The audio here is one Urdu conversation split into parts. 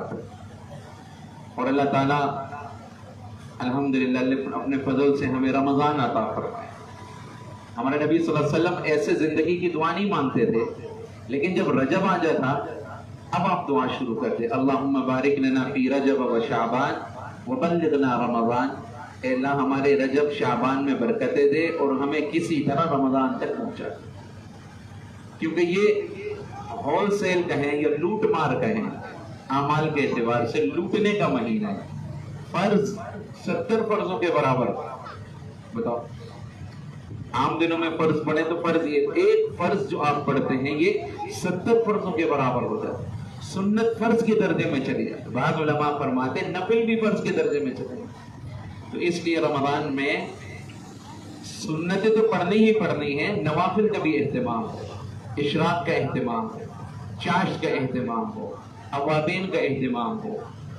ہے. اور اللہ تعالیٰ الحمدللہ اپنے فضل سے ہمیں رمضان عطا فرمائے. ہمارے نبی صلی اللہ علیہ وسلم ایسے زندگی کی دعا نہیں مانگتے تھے، لیکن جب رجب آ جاتا اب آپ دعا شروع کرتے، اللہم بارک لنا فی رجب و شعبان وبلغنا رمضان. اے اللہ ہمارے رجب شعبان میں برکتیں دے اور ہمیں کسی طرح رمضان تک پہنچا. کیونکہ یہ ہول سیل کہیں یا لوٹ مار کہیں، اعمال کے اعتبار سے لوٹنے کا مہینہ ہے. فرض 70 فرضوں کے برابر. بتاؤ عام دنوں میں فرض پڑھیں تو فرض یہ ایک فرض جو آپ پڑھتے ہیں یہ 70 فرضوں کے برابر ہو جاتا ہے. سنت فرض کے درجے میں چلی جاتی. بعض علماء فرماتے ہیں نفل بھی فرض کے درجے میں چلے. تو اس لیے رمضان میں سنتیں تو پڑھنی ہی پڑھنی ہے، نوافل کا بھی اہتمام ہو، اشراق کا اہتمام ہو، چاشت کا اہتمام ہو، اوابین کا اہتمام ہو.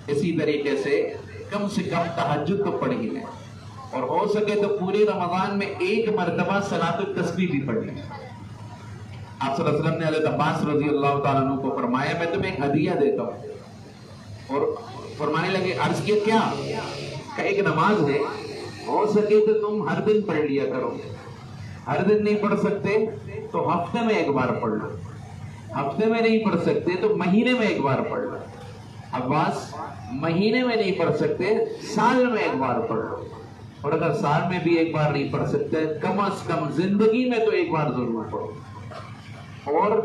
اسی طریقے سے کم تہجد تو پڑھ ہی لیں، اور ہو سکے تو پورے رمضان میں ایک مرتبہ صلاۃ التسبیح بھی پڑھ لیں. آپ صلی اللہ علیہ وسلم نے حضرت عباس رضی اللہ تعالیٰ عنہ کو فرمایا میں تمہیں ایک ہدیہ دیتا ہوں، اور فرمانے لگے عرض کیا کیا؟ کہ ایک نماز ہے، ہو سکے تو تم ہر دن پڑھ لیا کرو. ہر دن نہیں پڑھ سکتے تو ہفتے میں ایک بار پڑھ لو. ہفتے میں نہیں پڑھ سکتے تو مہینے میں ایک بار پڑھ لو. عباس مہینے میں نہیں پڑھ سکتے سال میں ایک بار پڑھ لو. اور اگر سال میں بھی ایک بار نہیں پڑھ سکتے کم از کم زندگی میں تو ایک بار ضرور پڑھو. اور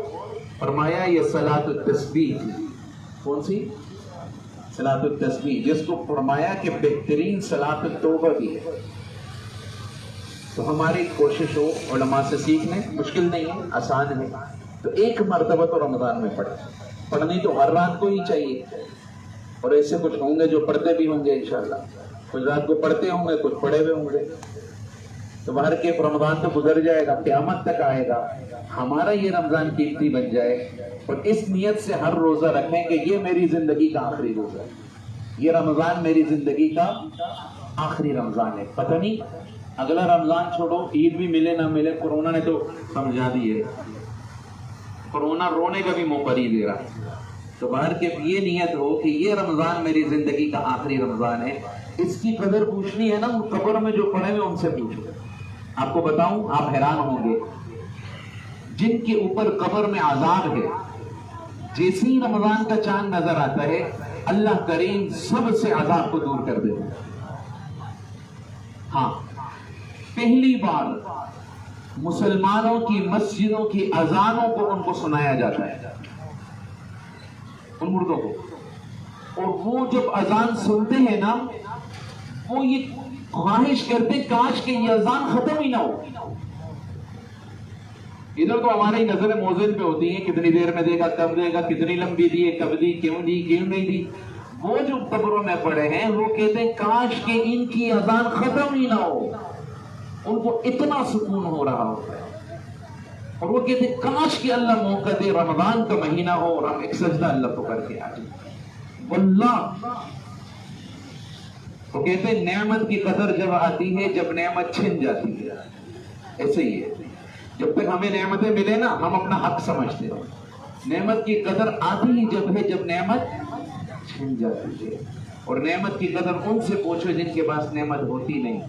فرمایا یہ صلاۃ التسبیح تھی. کون سی؟ صلاۃ التسبیح، جس کو فرمایا کہ بہترین صلاۃ التوبہ بھی ہے. تو ہماری کوشش ہو علماء سے سیکھنے، مشکل نہیں ہے، آسان ہے. تو ایک مرتبہ تو رمضان میں پڑھنی تو ہر رات کو ہی چاہیے. اور ایسے کچھ ہوں گے جو پڑھتے بھی ہوں گے انشاءاللہ، کچھ رات کو پڑھتے ہوں گے، کچھ پڑھے ہوئے ہوں گے. تو باہر کے رمضان تو گزر جائے گا، قیامت تک آئے گا. ہمارا یہ رمضان قیمتی بن جائے اور اس نیت سے ہر روزہ رکھیں کہ یہ میری زندگی کا آخری روزہ ہے، یہ رمضان میری زندگی کا آخری رمضان ہے. پتہ نہیں اگلا رمضان چھوڑو، عید بھی ملے نہ ملے، کورونا نے تو سمجھا دی ہے. کورونا رونے کا بھی موقع نہیں دے رہا. تو باہر کے یہ نیت ہو کہ یہ رمضان میری زندگی کا آخری رمضان ہے. اس کی قدر پوچھنی ہے نا، قبر میں جو پڑے ہوئے ان سے پوچھو. آپ کو بتاؤں، آپ حیران ہوں گے، جن کے اوپر قبر میں عذاب ہے، جیسے ہی رمضان کا چاند نظر آتا ہے اللہ کریم سب سے عذاب کو دور کر دیتا ہے. ہاں، پہلی بار مسلمانوں کی مسجدوں کی اذانوں کو ان کو سنایا جاتا ہے، ان مردوں کو. اور وہ جب اذان سنتے ہیں نا، وہ یہ خواہش کرتے کاش کہ یہ اذان ختم ہی نہ ہو. ادھر تو ہماری نظر موزن پہ ہوتی ہے، کتنی دیر میں دے گا، کب دے گا، کتنی لمبی دی ہے، کب دی، کیوں نہیں دی. وہ جو قبروں میں پڑے ہیں وہ کہتے ہیں کاش کہ ان کی اذان ختم ہی نہ ہو. ان کو اتنا سکون ہو رہا ہوتا ہے. اور وہ کہتے ہیں کاش کہ اللہ موقع دے، رمضان کا مہینہ ہو اور ہم ایک سجدہ اللہ کو کر کے آ جائیں. واللہ وہ کہتے ہیں نعمت کی قدر جب آتی ہے جب نعمت چھن جاتی ہے. ایسے ہی ہے، جب تک ہمیں نعمتیں ملے نا ہم اپنا حق سمجھتے ہیں. نعمت کی قدر آتی ہی جب ہے جب نعمت چھن جاتی ہے. اور نعمت کی قدر ان سے پوچھو جن کے پاس نعمت ہوتی نہیں.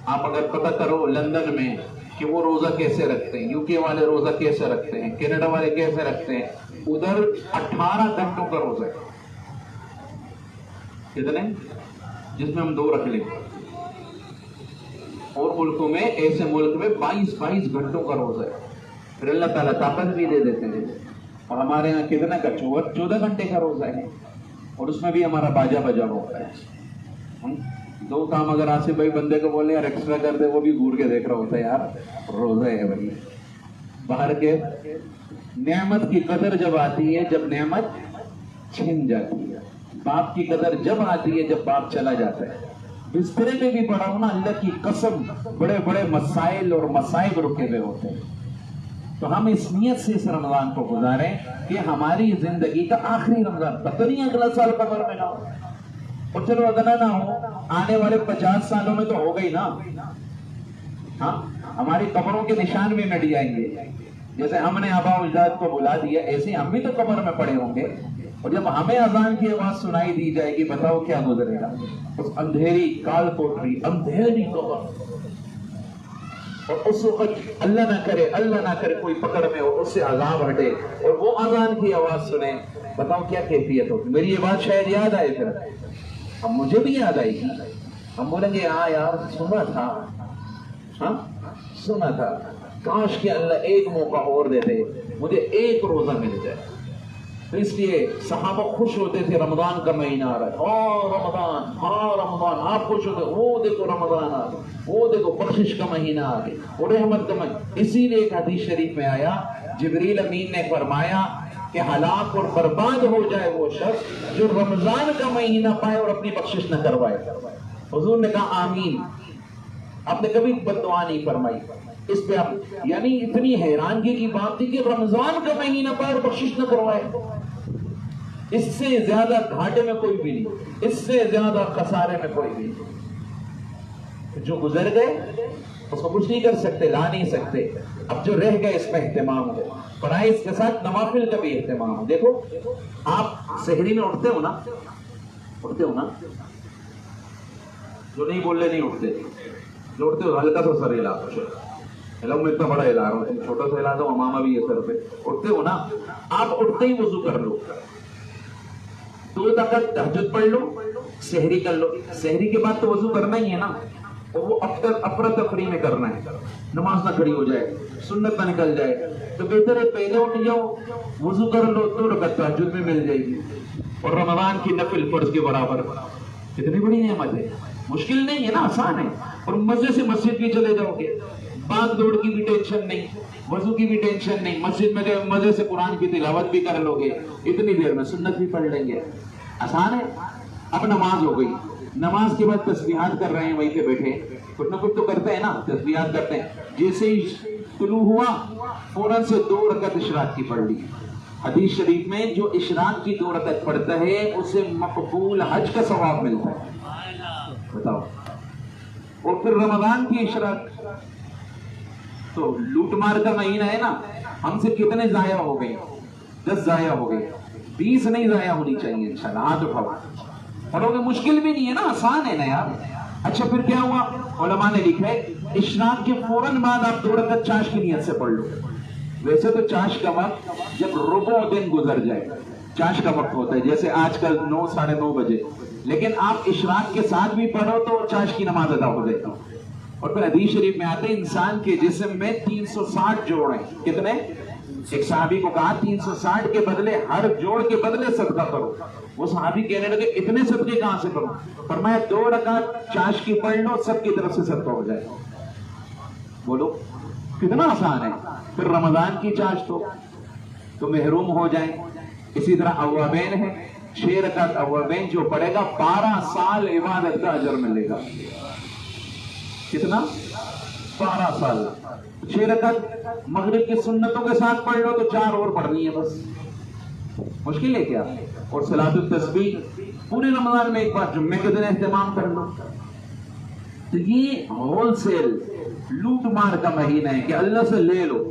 آپ اگر پتہ کرو لندن میں کہ وہ روزہ کیسے رکھتے ہیں، یو کے والے روزہ کیسے رکھتے ہیں، کینیڈا والے کیسے رکھتے ہیں. ادھر 18 گھنٹوں کا روزہ ہے. کتنے؟ جس میں ہم 2 رکھ لیں. اور ملکوں میں، ایسے ملک میں 22 گھنٹوں کا روزہ ہے. پھر اللہ تعالیٰ طاقت بھی دے دیتے ہیں. اور ہمارے یہاں کتنے کا 14 گھنٹے کا روزہ ہے، اور اس میں بھی ہمارا باجا بجا ہوتا ہے. 2 کام اگر آصف بھائی بندے کو بولے یار ایکسٹرا کر دے، وہ بھی گور کے دیکھ رہا ہوتا ہے یار روزہ ہے بھائی. باہر کے نعمت کی قدر جب آتی ہے جب نعمت چھن جاتی ہے. باپ کی قدر جب آتی ہے جب باپ چلا جاتا ہے. بسترے میں بھی پڑا ہوں نا، اللہ کی قسم بڑے بڑے مسائل اور مصائب رکے ہوئے ہوتے ہیں. تو ہم اس نیت سے اس رمضان کو گزاریں کہ ہماری زندگی کا آخری رمضان. پتہ نہیں اگلا سال قبر میں نہ ہو، اور چلو اگر نہ ہو آنے والے 50 سالوں میں تو ہو گئی نا. ہاں، ہماری قبروں کے نشان بھی مٹ جائیں گے. جیسے ہم نے آبا اجداد کو بلا دیا ایسے ہم بھی تو قبر میں پڑے ہوں گے. اور جب ہمیں اذان کی آواز سنائی دی جائے گی بتاؤ کیا گزرے گا؟ اس اندھیری کال کوٹری، اندھیری قبر، اور اس وقت اللہ نہ کرے کوئی پکڑ میں اور اس سے عذاب ہٹے اور وہ اذان کی آواز سنے، بتاؤ کیا کیفیت ہوگی؟ میری یہ بات شاید یاد آئے، پھر اب مجھے بھی یاد آئے گی، ہم بولیں گے ہاں یار سنا تھا، کاش کہ اللہ ایک موقع اور دے دے، مجھے ایک روزہ مل جائے۔ تو اس لیے صحابہ خوش ہوتے تھے رمضان کا مہینہ آ رہا ہے، ہاں رمضان، آپ خوش ہوتے، وہ دیکھو رمضان آ گیا، وہ دیکھو بخشش کا مہینہ آ گیا اور رحمت کا مہینہ۔ اسی لیے ایک حدیث شریف میں آیا، جبریل امین نے فرمایا کہ ہلاک اور برباد ہو جائے وہ شخص جو رمضان کا مہینہ پائے اور اپنی بخشش نہ کروائے۔ حضور نے کہا آمین، آپ نے کبھی بد دعا نہیں فرمائی اس پہ آپ، یعنی اتنی حیرانگی کی بات تھی کہ رمضان کا مہینہ پائے اور بخشش نہ کروائے۔ اس سے زیادہ گھاٹے میں کوئی بھی نہیں، اس سے زیادہ خسارے میں کوئی بھی نہیں۔ جو گزر گئے اس کو کچھ نہیں کر سکتے، لا نہیں سکتے، اب جو رہ گئے اس میں اہتمام ہو، فرائض کے ساتھ نوافل کا بھی اہتمام ہو۔ دیکھو آپ سحری میں اٹھتے ہو نا، جو نہیں بولنے نہیں اٹھتے، جو اٹھتے ہو ہلکا سا سر ہلا دو، میں اتنا بڑا ہلا رہا ہوں، چھوٹا سا ہلا دو، امامہ بھی ہے سر پہ، اٹھتے ہو نا، آپ اٹھتے ہی وضو کر لو، 2 رکعت تہجد پڑھ لو، سحری کر لو، سحری کے بعد تو وضو کرنا ہی ہے نا، اور وہ افراتفری میں کرنا ہے، نماز نہ کھڑی ہو جائے، سنت نہ نکل جائے، تو بہتر ہے پہلے اٹھ جاؤ، وضو کر لو، 2 رکعت تہجد میں مل جائے گی، اور رمضان کی نفل فرض کے برابر۔ کتنی بڑی نعمت ہے، مشکل نہیں ہے نا، آسان ہے، اور مزے سے مسجد بھی چلے جاؤ گے، بھاگ دوڑ کی بھی ٹینشن نہیں، وضو کی بھی ٹینشن نہیں، مسجد میں مزے سے قرآن کی تلاوت بھی کر لو گے، اتنی دیر میں سنت بھی پڑھ لیں گے، آسان ہے۔ اب نماز ہو گئی، نماز کے بعد تسبیحات کر رہے ہیں، وہیں پہ بیٹھے کچھ نہ کچھ تو کرتے ہیں نا، تسبیحات کرتے ہیں، جیسے ہی طلوع ہوا فوراً سے 2 رکعت اشراق کی پڑھ لی۔ حدیث شریف میں جو اشراق کی 2 رکعت پڑھتا ہے اسے مقبول حج کا ثواب ملتا ہے، بتاؤ۔ اور پھر رمضان کی اشراق تو لوٹ مار کا مہینہ ہے نا، ہم سے کتنے ضائع ہو گئے؟ 10 ضائع ہو گئے، 20 نہیں ضائع ہونی چاہیے انشاءاللہ، ہاتھ اٹھاؤ، پڑھو گے، مشکل بھی نہیں ہے نا، آسان ہے نا یار۔ اچھا پھر کیا ہوا؟ علماء نے لکھا ہے اشراق کے فوراً بعد آپ 2 رکعت چاشت کی نیت سے پڑھ لو۔ ویسے تو چاشت کا وقت جب ربع دن گزر جائے چاشت کا وقت ہوتا ہے، جیسے آج کل 9 ساڑھے 9 بجے، لیکن آپ اشراق کے ساتھ بھی پڑھو تو چاشت کی نماز ادا ہو جائے گی۔ اور پھر حدیث شریف میں آتے ہیں انسان کے جسم میں 360 جوڑ ہیں، کتنے؟ ایک صحابی کو کہا 360 کے بدلے، ہر جوڑ کے بدلے صدقہ کرو۔ وہ صحابی کہنے لگے اتنے صدقے کہاں سے کرو؟ فرمایا 2 رکعت چاشت کی پڑھ لو، سب کی طرف سے صدقہ ہو جائے۔ بولو کتنا آسان ہے۔ پھر رمضان کی چاشت ہو تو محروم ہو جائیں۔ اسی طرح اوابین ہے، 6 رکعت اوابین جو پڑھے گا 12 سال عبادت کا اجر ملے گا۔ کتنا؟ 12 سال۔ 6 رکعت مغرب کی سنتوں کے ساتھ پڑھ لو تو 4 اور پڑھنی ہے بس، مشکل ہے کیا؟ اور صلاۃ التسبیح پورے رمضان میں ایک بار جمعے کے دن اہتمام کر لو۔ تو یہ ہول سیل لوٹ مار کا مہینہ ہے کہ اللہ سے لے لو،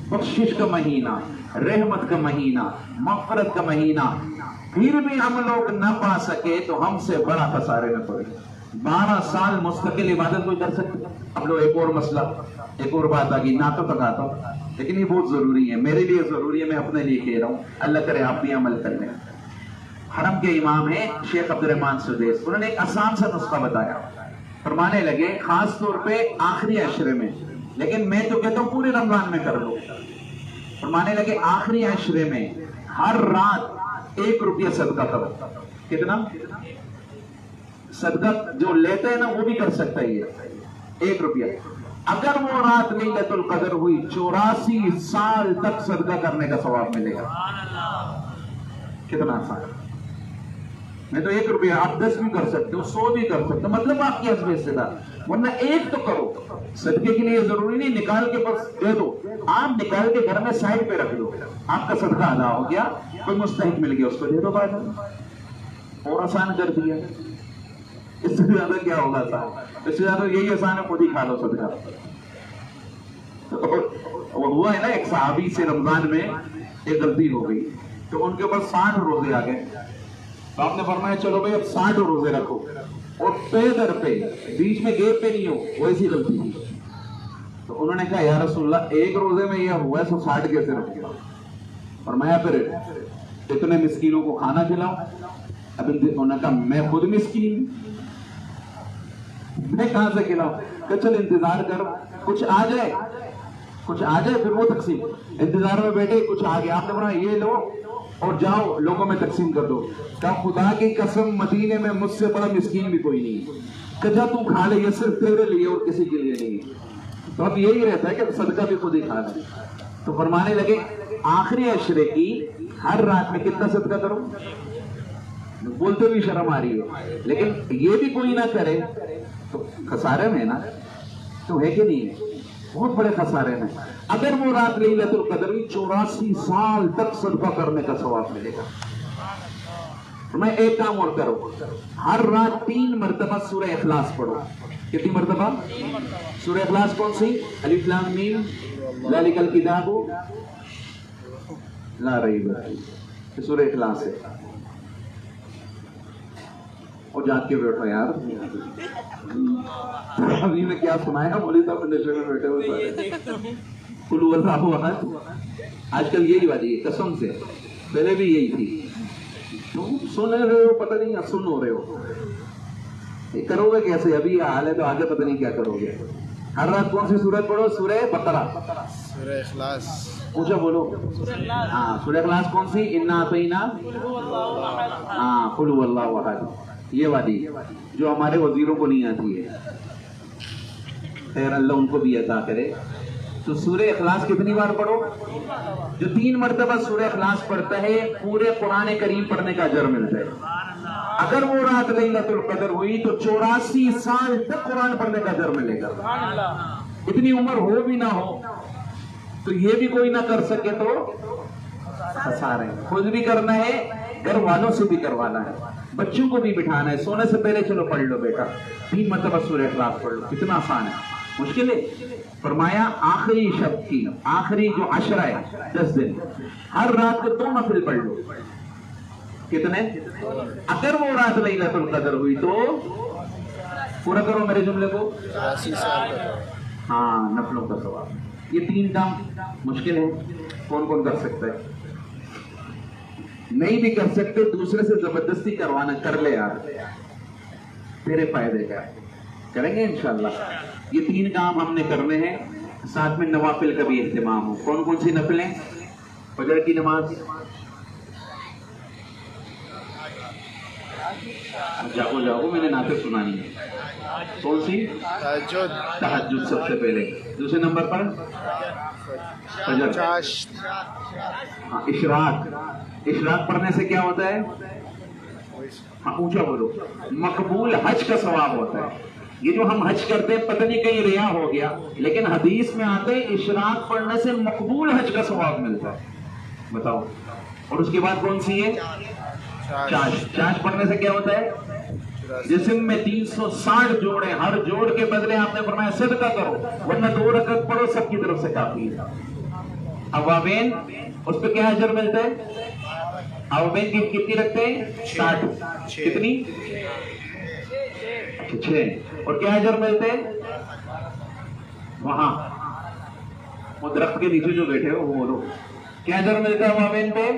بخشش کا مہینہ، رحمت کا مہینہ، مغفرت کا مہینہ، پھر بھی ہم لوگ نہ پا سکے تو ہم سے بڑا خسارے میں پڑے۔ 12 سال مستقل عبادت کوئی کر سکتے؟ اب لو ایک اور مسئلہ، ایک اور بات آ گئی، نعتوں تک آتا ہوں لیکن یہ بہت ضروری ہے، میرے لیے ضروری ہے، میں اپنے لیے کہہ رہا ہوں، اللہ کرے آپ بھی عمل کر لیں۔ حرم کے امام ہیں شیخ عبد الرحمان سدیس، انہوں نے ایک آسان سا نسخہ بتایا، فرمانے لگے خاص طور پہ آخری عشرے میں، لیکن میں تو کہتا ہوں پورے رمضان میں کر لو۔ فرمانے لگے آخری عشرے میں ہر رات 1 روپیہ صدقہ کرو۔ کتنا؟ صدقہ جو لیتا ہے نا وہ بھی کر سکتا ہے، یہ 1 روپیہ۔ اگر وہ رات لیلۃ القدر ہوئی 84 سال تک صدقہ کرنے کا ثواب ملے گا۔ کتنا آسان۔ میں تو 1 روپیہ، آپ 10 بھی کر سکتے ہو، 100 بھی کر سکتے ہو، مطلب آپ کی حسب سے تھا، ورنہ 1 تو کرو۔ صدقے کے لیے ضروری نہیں نکال کے بس دے دو، آپ نکال کے گھر میں سائڈ پہ رکھ دو، آپ کا صدقہ ادا ہو گیا، کوئی مستحق مل گیا اس کو دے دو، بات اور آسان کر دیا۔ اس سے زیادہ کیا ہوگا آسان؟ اس سے زیادہ یہی آسان ہے خود ہی کھا لو صدقہ۔ وہ ہوا ہے نا ایک صحابی سے رمضان میں ایک غلطی ہو گئی، تو ان کے اوپر 60 روزے آ گئے. تو آپ نے فرمایا چلو بھائی اب 60 روزے رکھو اور پے در پہ بیچ میں گیپ پہ نہیں ہو. ویسی غلطی تھی. تو انہوں نے کہا یا رسول اللہ ایک روزے میں یہ ہوا ہے تو 60 کیسے رکھ گیا؟ فرمایا پھر اتنے مسکینوں کو کھانا کھلاؤ. اب انہوں نے کہا میں خود مسکین میں کہاں سے کھلاؤں؟ کہ چل انتظار کرو کچھ آ جائے پھر وہ تقسیم. انتظار میں بیٹھے کچھ آ گیا. آپ نے بولا یہ لو اور جاؤ لوگوں میں تقسیم کر دو. کہا خدا کی قسم مدینے میں مجھ سے بڑا مسکین بھی کوئی نہیں. کہا تو کھا لے یہ صرف تیرے لیے اور کسی کے لیے نہیں. تو اب یہی رہتا ہے کہ صدقہ بھی خود ہی کھا لیں. تو فرمانے لگے آخری عشرے کی ہر رات میں کتنا صدقہ کرو. بولتے بھی شرم آ رہی ہے لیکن یہ بھی کوئی نہ کرے تو خسارے میں نا. تو ہے کہ نہیں ہے؟ بہت بڑے خسارے میں. اگر وہ رات لیلۃ القدر 84 سال تک صدقہ کرنے کا ثواب ملے گا. میں ایک کام اور کرو ہر رات 3 مرتبہ سورہ اخلاص پڑھو. کتنی مرتبہ؟ سورہ اخلاص کون سی؟ الف لام میم ذالک الکتاب لا ریب فیہ. سورہ اخلاص ہے. اور جاگ کے بیٹھو یار. ابھی میں کیا سنایا مولوی صاحب نشے میں بیٹھے ہوئے. قل هو اللہ احد. آج کل یہی والی ہے قسم سے. پہلے بھی یہی تھی. تم سن رہے ہو پتہ نہیں سن ہو رہے ہو. یہ کرو گے کیسے؟ ابھی یہ حال ہے تو آگے پتہ نہیں کیا کرو گے. ہر رات کون سی سورت پڑھو؟ سورہ بقرہ. سورہ اخلاص. پوچھا بولو. ہاں سورہ اخلاص کون سی؟ انا اعطینا. ہاں قل هو اللہ احد. یہ والی جو ہمارے وزیروں کو نہیں آتی ہے. خیر اللہ ان کو بھی عطا کرے. تو سورہ اخلاص کتنی بار پڑھو؟ جو 3 مرتبہ سورہ اخلاص پڑھتا ہے پورے قرآن کریم پڑھنے کا اجر ملتا ہے. اگر وہ رات لیلۃ القدر ہوئی تو 84 سال تک قرآن پڑھنے کا اجر ملے گا. اتنی عمر ہو بھی نہ ہو تو یہ بھی کوئی نہ کر سکے تو خسارے. خود بھی کرنا ہے گھر والوں سے بھی کروانا ہے بچوں کو بھی بٹھانا ہے. سونے سے پہلے چلو پڑھ لو بیٹا 3 مرتبہ سورہ اخلاص پڑھ لو. کتنا آسان ہے. مشکل ہے؟ فرمایا آخری شب کی آخری جو عشرہ ہے 10 دن ہر رات کو 2 نفل پڑھ لو. کتنے؟ اگر وہ رات لیلۃ القدر ہوئی تو پورا کرو میرے جملے کو. ہاں نفلوں کا ثواب. یہ 3 کام مشکل ہے. کون کون کر سکتا ہے؟ نہیں بھی کر سکتے دوسرے سے زبردستی کروانا. کر لے یار تیرے فائدے کا. کریں گے انشاءاللہ. یہ 3 کام ہم نے کرنے ہیں. ساتھ میں نوافل کا بھی اہتمام ہو. کون کون سی نفلیں؟ فجر کی نماز. جاگو میں نے نعتیں سنانی ہے. کون سی؟ تہجد سب سے پہلے. دوسرے نمبر پر فجر. ہاں اشراق پڑھنے سے کیا ہوتا ہے؟ ہاں اونچا بولو. مقبول حج کا ثواب ہوتا ہے. یہ جو ہم حج کرتے ہیں پتہ نہیں کہیں ریا ہو گیا لیکن حدیث میں آتے ہیں اشراق پڑھنے سے مقبول حج کا ثواب ملتا ہے. بتاؤ. اور اس کے بعد کون سی ہے؟ چاش پڑھنے سے کیا ہوتا ہے؟ جسم میں 360 جوڑے. ہر جوڑ کے بدلے آپ نے فرمایا صدقہ کرو ورنہ 2 رکعت پڑھو سب کی طرف سے کافی ہے. اوابین اس پہ کیا اجر ملتا ہے؟ اوابین کی کتنی رکھتے ہیں؟ 60. کتنی؟ 6. اور کیا اجر ملتے ہیں؟ وہاں وہ درخت کے نیچے جو بیٹھے ہو وہ بولو کیا اجر ملتا ہے اوابین پہ؟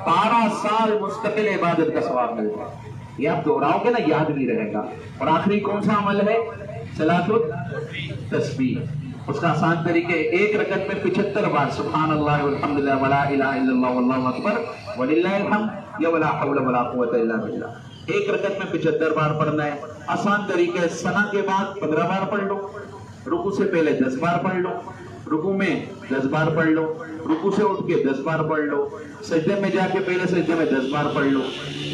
12 سال مستقل عبادت کا ثواب ملتا ہے. یہ آپ دہراؤ گے نا یاد بھی رہے گا. اور آخری کون سا عمل ہے؟ صلاۃ التسبیح. اس کا آسان طریقے 1 رکعت میں 75 بار سبحان اللہ والحمد للہ ولا الہ الا اللہ واللہ اکبر وللہ الحمد یا ولا حول ولا قوت الا باللہ. 1 رکعت میں 75 بار پڑھنا ہے. آسان طریقے ثنا کے بعد 15 بار پڑھ لو. رکوع سے پہلے 10 بار پڑھ لو. رکوع میں 10 بار پڑھ لو. رکوع سے اٹھ کے 10 بار پڑھ لو. سجدے میں جا کے پہلے سجدے میں 10 بار پڑھ لو.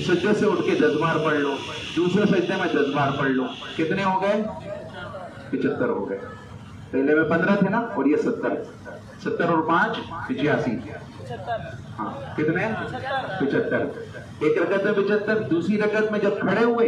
سجدے سے اٹھ کے 10 بار پڑھ لو. دوسرے سجدے میں 10 بار پڑھ لو. کتنے ہو گئے؟ 75 ہو گئے. پہلے میں 15 تھے نا اور یہ 70 اور 5 85. ہاں کتنے؟ 75. 1 رکعت میں 75. دوسری رکعت میں جب کھڑے ہوئے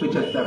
75।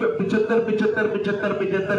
75 75 75 75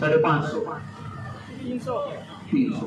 550 300,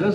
10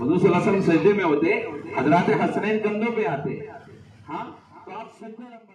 حضور صلی اللہ علیہ وسلم سجدے میں ہوتے, حضرات حسنین کندھوں پہ آتے. ہاں, تو آپ سجدے